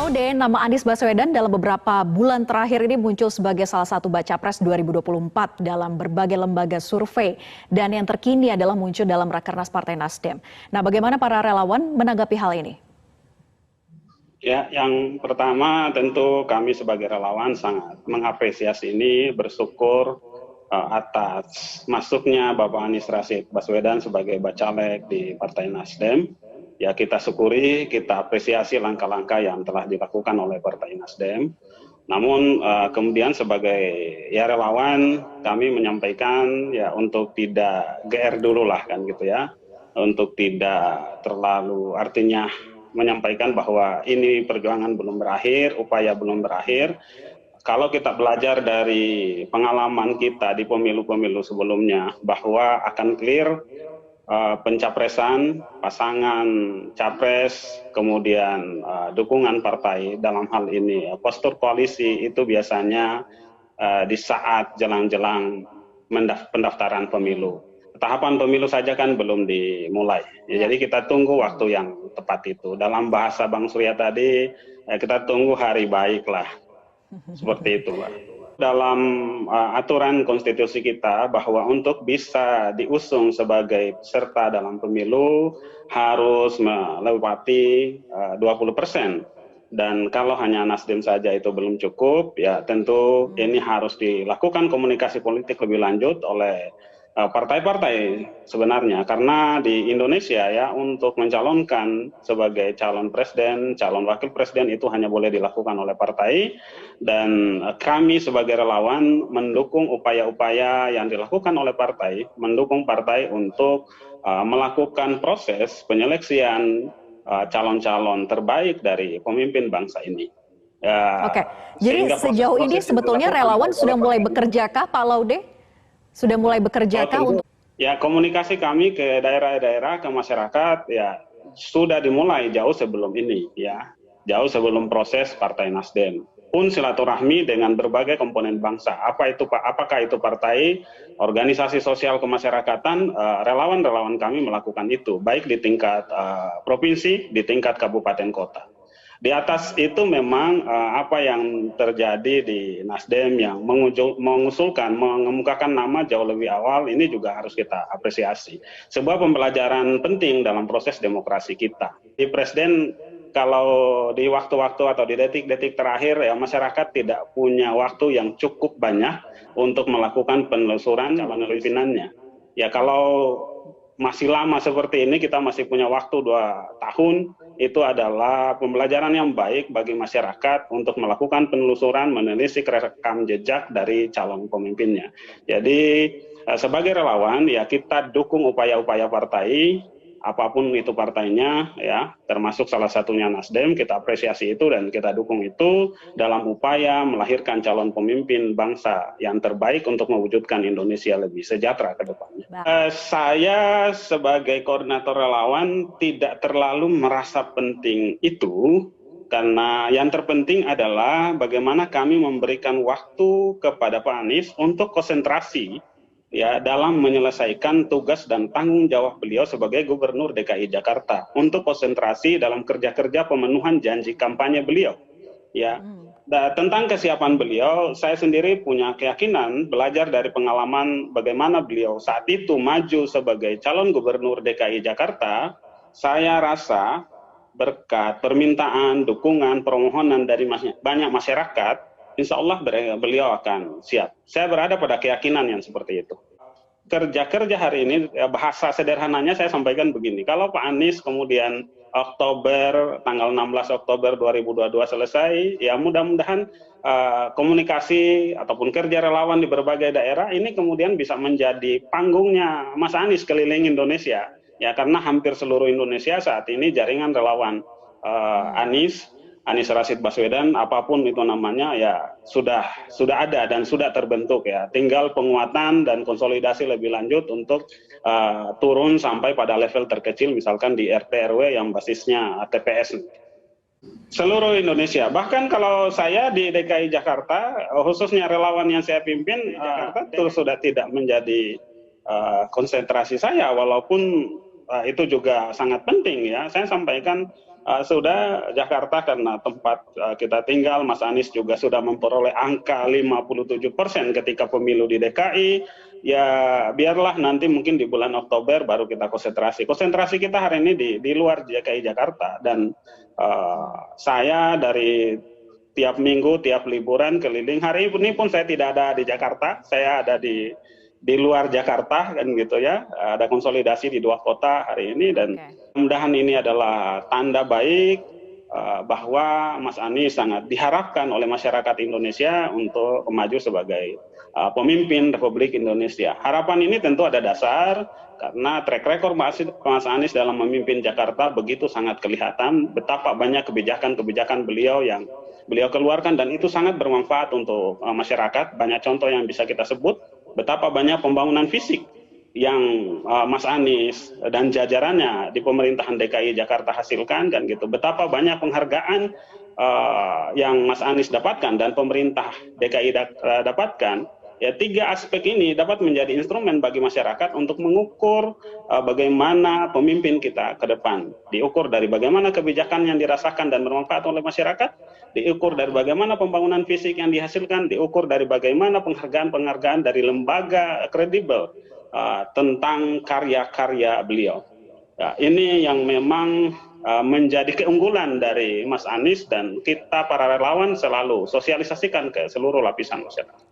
Laude, nama Anies Baswedan dalam beberapa bulan terakhir ini muncul sebagai salah satu baca pres 2024 dalam berbagai lembaga survei. Dan yang terkini adalah muncul dalam Rakernas Partai Nasdem. Nah, bagaimana para relawan menanggapi hal ini? Ya, yang pertama tentu kami sebagai relawan sangat mengapresiasi ini, bersyukur atas masuknya Bapak Anies Rashid Baswedan sebagai bacalek di Partai Nasdem. Ya, kita syukuri, kita apresiasi langkah-langkah yang telah dilakukan oleh Partai Nasdem. Namun kemudian sebagai ya relawan kami menyampaikan ya untuk tidak GR dulu lah kan gitu ya, untuk tidak terlalu artinya menyampaikan bahwa ini perjuangan belum berakhir, upaya belum berakhir. Kalau kita belajar dari pengalaman kita di pemilu-pemilu sebelumnya bahwa akan clear pencapresan, pasangan capres, kemudian dukungan partai dalam hal ini. Postur koalisi itu biasanya di saat jelang-jelang pendaftaran pemilu. Tahapan pemilu saja kan belum dimulai. Ya, jadi kita tunggu waktu yang tepat itu. Dalam bahasa Bang Surya tadi, kita tunggu hari baik lah. Seperti itu, Mbak. Dalam aturan konstitusi kita bahwa untuk bisa diusung sebagai peserta dalam pemilu harus melewati 20%. Dan kalau hanya Nasdem saja itu belum cukup, ya tentu ini harus dilakukan komunikasi politik lebih lanjut oleh partai-partai sebenarnya, karena di Indonesia ya untuk mencalonkan sebagai calon presiden, calon wakil presiden itu hanya boleh dilakukan oleh partai, dan kami sebagai relawan mendukung upaya-upaya yang dilakukan oleh partai, mendukung partai untuk melakukan proses penyeleksian calon-calon terbaik dari pemimpin bangsa ini. Ya, oke, jadi sejauh ini sebetulnya relawan sudah mulai bekerjakah Pak Laude? Sudah mulai bekerjakah untuk? Ya, komunikasi kami ke daerah-daerah, ke masyarakat, ya sudah dimulai jauh sebelum ini, ya jauh sebelum proses Partai Nasdem. Pun silaturahmi dengan berbagai komponen bangsa. Apakah itu partai, organisasi sosial kemasyarakatan, relawan-relawan kami melakukan itu, baik di tingkat provinsi, di tingkat kabupaten kota. Di atas itu memang apa yang terjadi di Nasdem yang mengusulkan, mengemukakan nama jauh lebih awal, ini juga harus kita apresiasi. Sebuah pembelajaran penting dalam proses demokrasi kita. Di Presiden, kalau di waktu-waktu atau di detik-detik terakhir, ya masyarakat tidak punya waktu yang cukup banyak untuk melakukan penelusuran calon pimpinannya. Ya kalau masih lama seperti ini, kita masih punya waktu 2 tahun, itu adalah pembelajaran yang baik bagi masyarakat untuk melakukan penelusuran, menelisik rekam jejak dari calon pemimpinnya. Jadi sebagai relawan ya kita dukung upaya-upaya partai, apapun itu partainya, ya termasuk salah satunya Nasdem, kita apresiasi itu dan kita dukung itu dalam upaya melahirkan calon pemimpin bangsa yang terbaik untuk mewujudkan Indonesia lebih sejahtera ke depannya. Saya sebagai koordinator relawan tidak terlalu merasa penting itu, karena yang terpenting adalah bagaimana kami memberikan waktu kepada Pak Anies untuk konsentrasi ya dalam menyelesaikan tugas dan tanggung jawab beliau sebagai Gubernur DKI Jakarta, untuk konsentrasi dalam kerja-kerja pemenuhan janji kampanye beliau. Ya, tentang kesiapan beliau, saya sendiri punya keyakinan belajar dari pengalaman bagaimana beliau saat itu maju sebagai calon Gubernur DKI Jakarta. Saya rasa berkat permintaan, dukungan, permohonan dari banyak masyarakat, insya Allah beliau akan siap. Saya berada pada keyakinan yang seperti itu. Kerja-kerja hari ini, bahasa sederhananya saya sampaikan begini, kalau Pak Anies kemudian tanggal 16 Oktober 2022 selesai, ya mudah-mudahan komunikasi ataupun kerja relawan di berbagai daerah ini kemudian bisa menjadi panggungnya Mas Anies keliling Indonesia. Ya, karena hampir seluruh Indonesia saat ini jaringan relawan Anies Rashid Baswedan, apapun itu namanya, ya sudah ada dan sudah terbentuk ya. Tinggal penguatan dan konsolidasi lebih lanjut untuk turun sampai pada level terkecil, misalkan di RT RW yang basisnya TPS. Seluruh Indonesia, bahkan kalau saya di DKI Jakarta, khususnya relawan yang saya pimpin, Jakarta itu sudah tidak menjadi konsentrasi saya, walaupun itu juga sangat penting ya. Saya sampaikan sudah Jakarta karena tempat kita tinggal, Mas Anies juga sudah memperoleh angka 57% ketika pemilu di DKI. Ya biarlah nanti mungkin di bulan Oktober baru kita konsentrasi. Konsentrasi kita hari ini di luar DKI Jakarta, dan saya dari tiap minggu, tiap liburan keliling. Hari ini pun saya tidak ada di Jakarta, saya ada di luar Jakarta kan gitu ya. Ada konsolidasi di 2 kota hari ini, dan mudah-mudahan ini adalah tanda baik bahwa Mas Anies sangat diharapkan oleh masyarakat Indonesia untuk maju sebagai pemimpin Republik Indonesia. Harapan ini tentu ada dasar karena track record Mas Anies dalam memimpin Jakarta begitu sangat kelihatan betapa banyak kebijakan-kebijakan beliau yang beliau keluarkan, dan itu sangat bermanfaat untuk masyarakat. Banyak contoh yang bisa kita sebut, betapa banyak pembangunan fisik yang Mas Anies dan jajarannya di pemerintahan DKI Jakarta hasilkan, kan gitu. Betapa banyak penghargaan yang Mas Anies dapatkan dan pemerintah DKI dapatkan. Ya, 3 aspek ini dapat menjadi instrumen bagi masyarakat untuk mengukur bagaimana pemimpin kita ke depan. Diukur dari bagaimana kebijakan yang dirasakan dan bermanfaat oleh masyarakat, diukur dari bagaimana pembangunan fisik yang dihasilkan, diukur dari bagaimana penghargaan-penghargaan dari lembaga kredibel tentang karya-karya beliau. Ya, ini yang memang menjadi keunggulan dari Mas Anies, dan kita para relawan selalu sosialisasikan ke seluruh lapisan masyarakat.